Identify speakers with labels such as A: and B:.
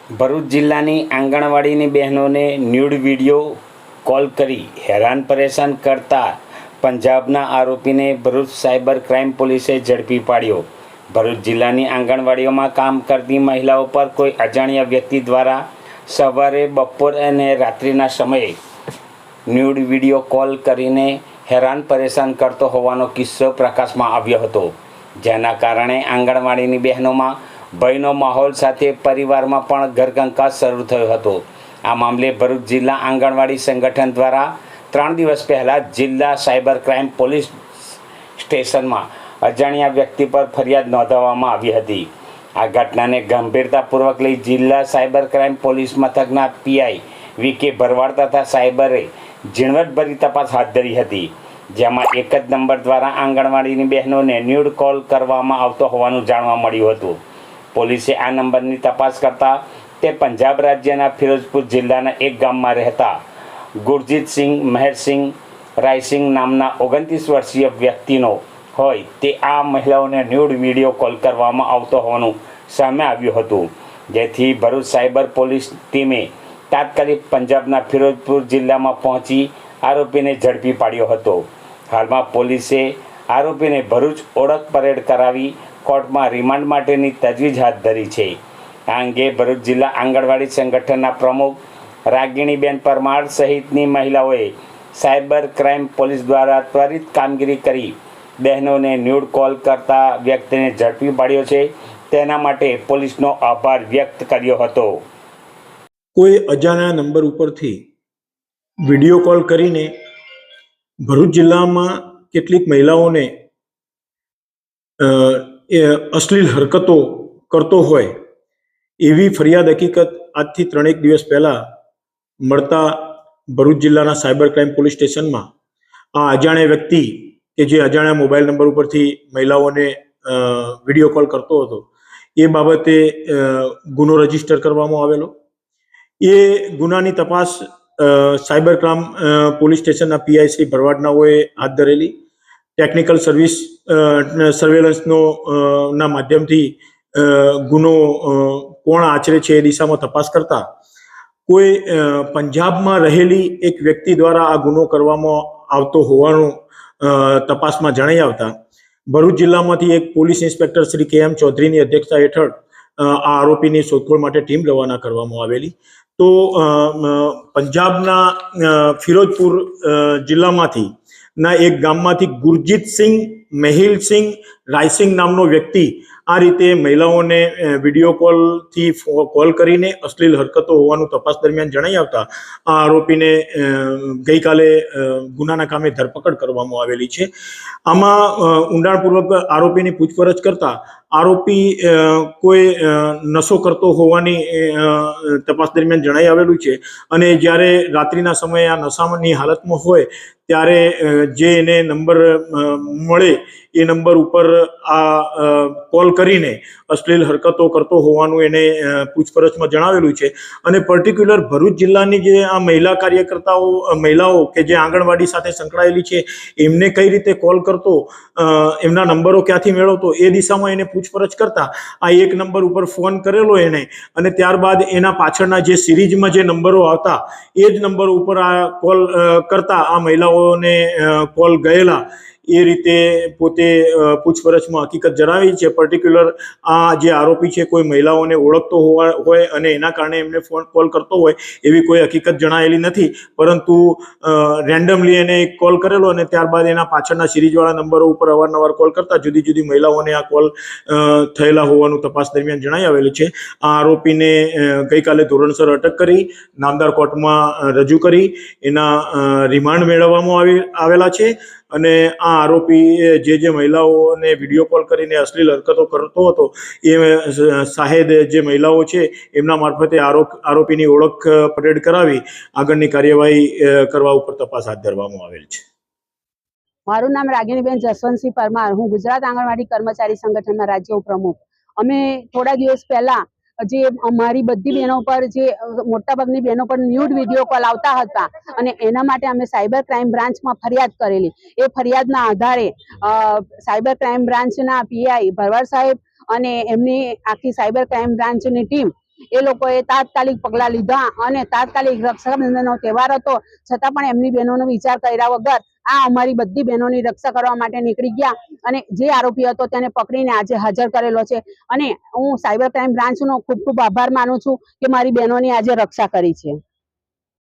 A: ભરૂચ જિલ્લાની આંગણવાડીની બહેનોને nude video call કરી હેરાન પરેશાન કરતા પંજાબના આરોપીને ભરૂચ સાયબર ક્રાઇમ પોલીસે ઝડપી પાડ્યો। ભરૂચ જિલ્લાની આંગણવાડીઓમાં કામ કરતી મહિલાઓ પર કોઈ અજાણ્યા વ્યક્તિ દ્વારા સવારે, બપોર અને રાત્રિના સમયે ન્યૂડ વિડીયો કોલ કરીને હેરાન પરેશાન કરતો હોવાનો કિસ્સો પ્રકાશમાં આવ્યો હતો, જેના કારણે આંગણવાડીની બહેનોમાં ભયનો માહોલ સાથે પરિવારમાં પણ ઘરકંકાસ શરૂ થયો હતો। આ મામલે ભરૂચ જિલ્લા આંગણવાડી સંગઠન દ્વારા 3 દિવસ પહેલાં જિલ્લા સાયબર ક્રાઇમ પોલીસ સ્ટેશનમાં અજાણ્યા વ્યક્તિ પર ફરિયાદ નોંધાવવામાં આવી હતી। આ ઘટનાને ગંભીરતાપૂર્વક લઈ જિલ્લા સાયબર ક્રાઇમ પોલીસ મથકના પીઆઈ વીકે ભરવાડ તથા સાયબરે ઝીણવટભરી તપાસ હાથ ધરી હતી, જેમાં એક જ નંબર દ્વારા આંગણવાડીની બહેનોને ન્યૂડ કોલ કરવામાં આવતો હોવાનું જાણવા મળ્યું હતું। પોલીસે આ નંબરની તપાસ કરતા તે પંજાબ રાજ્યના ફિરોઝપુર જિલ્લાના એક ગામમાં રહેતા ગુરજીતસિંહ મહેરસિંહ રાયસિંહ નામના 29 વર્ષીય વ્યક્તિનો હોય તે આ મહિલાઓને ન્યૂડ વિડીયો કોલ કરવામાં આવતો હોવાનું સામે આવ્યું હતું, જેથી ભરૂચ સાયબર પોલીસ ટીમે તાત્કાલિક પંજાબના ફિરોઝપુર જિલ્લામાં પહોંચી આરોપીને ઝડપી પાડ્યો હતો। હાલમાં પોલીસે આરોપીને ભરૂચ ઓળખ પરેડ કરાવી કોર્ટમાં રિમાન્ડ માટેની તજવીજ હાથ ધરી છે। આ અંગે ભરૂચ જિલ્લા આંગણવાડી સંગઠનના પ્રમુખ રાગિણીબેન પરમાર સહિતની મહિલાઓએ સાયબર ક્રાઇમ પોલીસ દ્વારા ત્વરિત કામગીરી કરી બહેનોને ન્યૂડ કોલ કરતા વ્યક્તિને ઝડપી પાડ્યો છે, તેના માટે પોલીસનો આભાર વ્યક્ત કર્યો હતો।
B: કોઈ અજાણ્યા નંબર ઉપરથી વિડીયો કોલ કરીને ભરૂચ જિલ્લામાં કેટલીક મહિલાઓને અશ્લીલ હરકતો કરતો હોય એવી ફરિયાદ હકીકત આજથી 3 દિવસ પહેલાં મળતા ભરૂચ જિલ્લાના સાયબર ક્રાઇમ પોલીસ સ્ટેશનમાં આ અજાણ્યા વ્યક્તિ કે જે અજાણ્યા મોબાઈલ નંબર ઉપરથી મહિલાઓને વિડીયો કોલ કરતો હતો એ બાબતે ગુનો રજીસ્ટર કરવામાં આવેલો। એ ગુનાની તપાસ સાયબર ક્રાઇમ પોલીસ સ્ટેશનના પીઆઈ શ્રી ભરવાડનાઓએ હાથ ધરેલી। ટેકનિકલ સર્વિસ સર્વેલન્સનો ના માધ્યમથી ગુનો કોણ આચરે છે એ દિશામાં તપાસ કરતા કોઈ પંજાબમાં રહેલી એક વ્યક્તિ દ્વારા આ ગુનો કરવામાં આવતો હોવાનું તપાસમાં જણાઈ આવતા ભરૂચ જિલ્લામાંથી એક પોલીસ ઇન્સ્પેક્ટર શ્રી કે એમ ચૌધરીની અધ્યક્ષતા હેઠળ આ આરોપીની શોધખોળ માટે ટીમ રવાના કરવામાં આવેલી। તો પંજાબના ફિરોઝપુર જિલ્લામાંથી ના એક ગામમાંથી ગુરજીતસિંહ મહેલસિંહ રાયસિંહ નામનો વ્યક્તિ આ રીતે મહિલાઓને વિડીયો કોલથી કોલ કરીને અશ્લીલ હરકતો હોવાનું તપાસ દરમિયાન જણાઈ આવતા આ આરોપીને ગઈકાલે ગુનાના કામે ધરપકડ કરવામાં આવેલી છે। આમાં ઊંડાણપૂર્વક આરોપીની પૂછપરછ કરતા આરોપી કોઈ નશો કરતો હોવાની તપાસ દરમિયાન જણાઈ આવેલું છે અને જ્યારે રાત્રિના સમયે આ નશાની હાલતમાં હોય ત્યારે જે એને નંબર મળે એ નંબર ઉપર આ કોલ કરીને અશ્લીલ હરકતો કરતો હોવાનું એને પૂછપરછમાં જણાવેલું છે અને પર્ટિક્યુલર ભરૂચ જિલ્લાની જે આ મહિલાઓ કે જે આંગણવાડી સાથે સંકળાયેલી છે એમને કઈ રીતે કોલ કરતો, એમના નંબરો ક્યાંથી મેળવતો એ દિશામાં એને પૂછપરછ કરતા આ એક નંબર ઉપર ફોન કરેલો એને અને ત્યારબાદ એના પાછળના જે સિરીઝમાં જે નંબરો આવતા એ જ નંબર ઉપર આ કોલ કરતા આ મહિલાઓને કોલ ગયેલા એ રીતે પોતે પૂછપરછમાં હકીકત જણાવી છે। પર્ટિક્યુલર આ જે આરોપી છે કોઈ મહિલાઓને ઓળખતો હોય અને એના કારણે એમને ફોન કોલ કરતો હોય એવી કોઈ હકીકત જણાયેલી નથી, પરંતુ રેન્ડમલી એને એક કોલ કરેલો અને ત્યારબાદ એના પાછળના સિરીઝવાળા નંબરો ઉપર અવારનવાર કોલ કરતા જુદી જુદી મહિલાઓને આ કોલ થયેલા હોવાનું તપાસ દરમિયાન જણાઈ આવેલું છે। આ આરોપીને ગઈકાલે ધોરણસર અટક કરી નામદાર કોર્ટમાં રજૂ કરી એના રિમાન્ડ મેળવવામાં આવેલા છે અને આ આરોપી જે મહિલાઓને વિડીયો કોલ કરીને અશ્લીલ હરકતો કરતો હતો એ સાહેદ જે મહિલાઓ છે એમના મારફતે આરોપીની ઓળખ પરેડ કરાવી આગળની કાર્યવાહી કરવા ઉપર તપાસ હાથ ધરવામાં આવેલ છે।
C: મારું નામ રાગિણીબેન જસવંતસિંહ પરમાર, હું ગુજરાત આંગણવાડી કર્મચારી સંગઠનના રાજ્ય પ્રમુખ। અમે થોડા દિવસ પહેલા જે અમારી બધી બહેનો પર જે મોટાભાગની બહેનો પર ન્યૂડ વિડીયો કોલ આવતા હતા અને એના માટે અમે સાયબર ક્રાઇમ બ્રાન્ચમાં ફરિયાદ કરેલી। એ ફરિયાદના આધારે સાયબર ક્રાઇમ બ્રાન્ચના પીઆઈ ભરવાડ સાહેબ અને એમની આખી સાયબર ક્રાઇમ બ્રાન્ચની ટીમ એ લોકોએ તાત્કાલિક પગલાં લીધા અને તાત્કાલિક રક્ષાબંધનનો તહેવાર હતો છતાં પણ એમની બહેનોનો વિચાર કર્યા વગર આ અમારી બધી બહેનોની રક્ષા કરવા માટે નીકળી ગયા અને જે આરોપી હતો તેને પકડીને આજે હાજર કરેલો છે અને હું સાયબર ક્રાઇમ બ્રાન્ચનો ખૂબ ખૂબ આભાર માનું છું કે મારી બહેનોની આજે રક્ષા કરી છે.